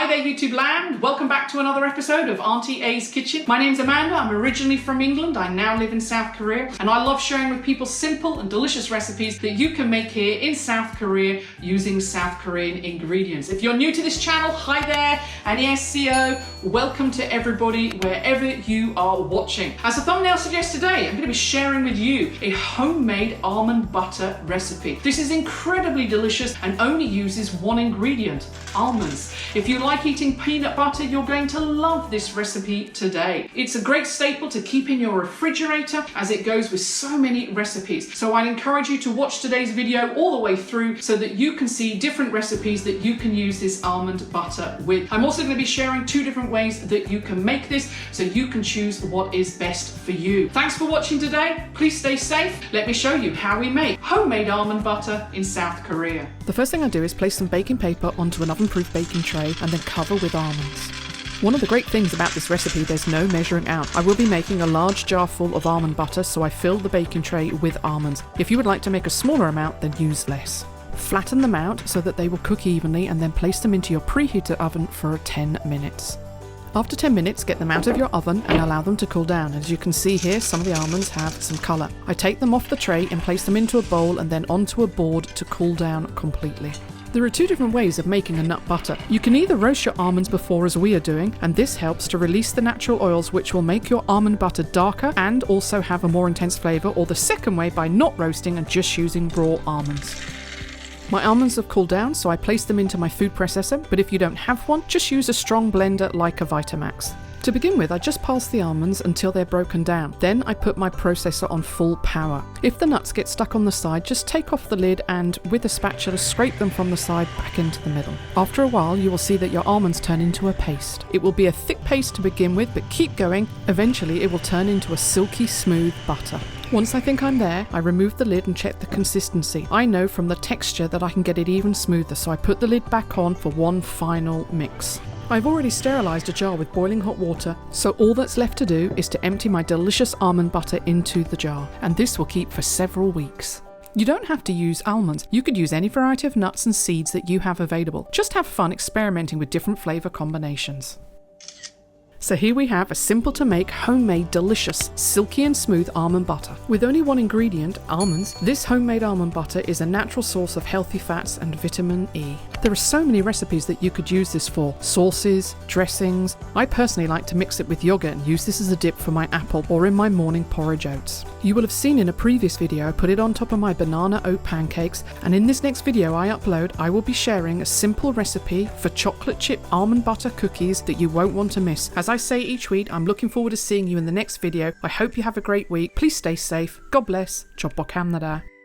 there YouTube land, welcome back to another episode of Auntie A's Kitchen. My name's Amanda, I'm originally from England, I now live in South Korea, and I love sharing with people simple and delicious recipes that you can make here in South Korea using South Korean ingredients. If you're new to this channel, hi there, 안녕하세요, welcome to everybody wherever you are watching. As the thumbnail suggests today, I'm going to be sharing with you a homemade almond butter recipe. This is incredibly delicious and only uses one ingredient, almonds. If you like eating peanut butter, you're going to love this recipe today. It's a great staple to keep in your refrigerator as it goes with so many recipes. So I'd encourage you to watch today's video all the way through so that you can see different recipes that you can use this almond butter with. I'm also going to be sharing 2 different ways that you can make this so you can choose what is best for you. Thanks for watching today. Please stay safe. Let me show you how we make homemade almond butter in South Korea. The first thing I do is place some baking paper onto an oven-proof baking tray and then cover with almonds. One of the great things about this recipe, there's no measuring out. I will be making a large jar full of almond butter, so I fill the baking tray with almonds. If you would like to make a smaller amount, then use less. Flatten them out so that they will cook evenly and then place them into your preheated oven for 10 minutes. After 10 minutes, get them out of your oven and allow them to cool down. As you can see here, some of the almonds have some colour. I take them off the tray and place them into a bowl and then onto a board to cool down completely. There are 2 different ways of making a nut butter. You can either roast your almonds before, as we are doing, and this helps to release the natural oils which will make your almond butter darker and also have a more intense flavour, or the second way by not roasting and just using raw almonds. My almonds have cooled down, so I place them into my food processor, but if you don't have one, just use a strong blender like a Vitamax. To begin with, I just pulse the almonds until they're broken down. Then I put my processor on full power. If the nuts get stuck on the side, just take off the lid and with a spatula scrape them from the side back into the middle. After a while, you will see that your almonds turn into a paste. It will be a thick paste to begin with, but keep going. Eventually, it will turn into a silky smooth butter. Once I think I'm there, I remove the lid and check the consistency. I know from the texture that I can get it even smoother, so I put the lid back on for one final mix. I've already sterilised a jar with boiling hot water, so all that's left to do is to empty my delicious almond butter into the jar, and this will keep for several weeks. You don't have to use almonds, you could use any variety of nuts and seeds that you have available. Just have fun experimenting with different flavour combinations. So here we have a simple to make, homemade, delicious, silky and smooth almond butter. With only one ingredient, almonds, this homemade almond butter is a natural source of healthy fats and vitamin E. There are so many recipes that you could use this for. Sauces, dressings. I personally like to mix it with yogurt and use this as a dip for my apple or in my morning porridge oats. You will have seen in a previous video I put it on top of my banana oat pancakes, and in this next video I upload, I will be sharing a simple recipe for chocolate chip almond butter cookies that you won't want to miss. As I say each week, I'm looking forward to seeing you in the next video. I hope you have a great week. Please stay safe. God bless. Chop 감사합니다.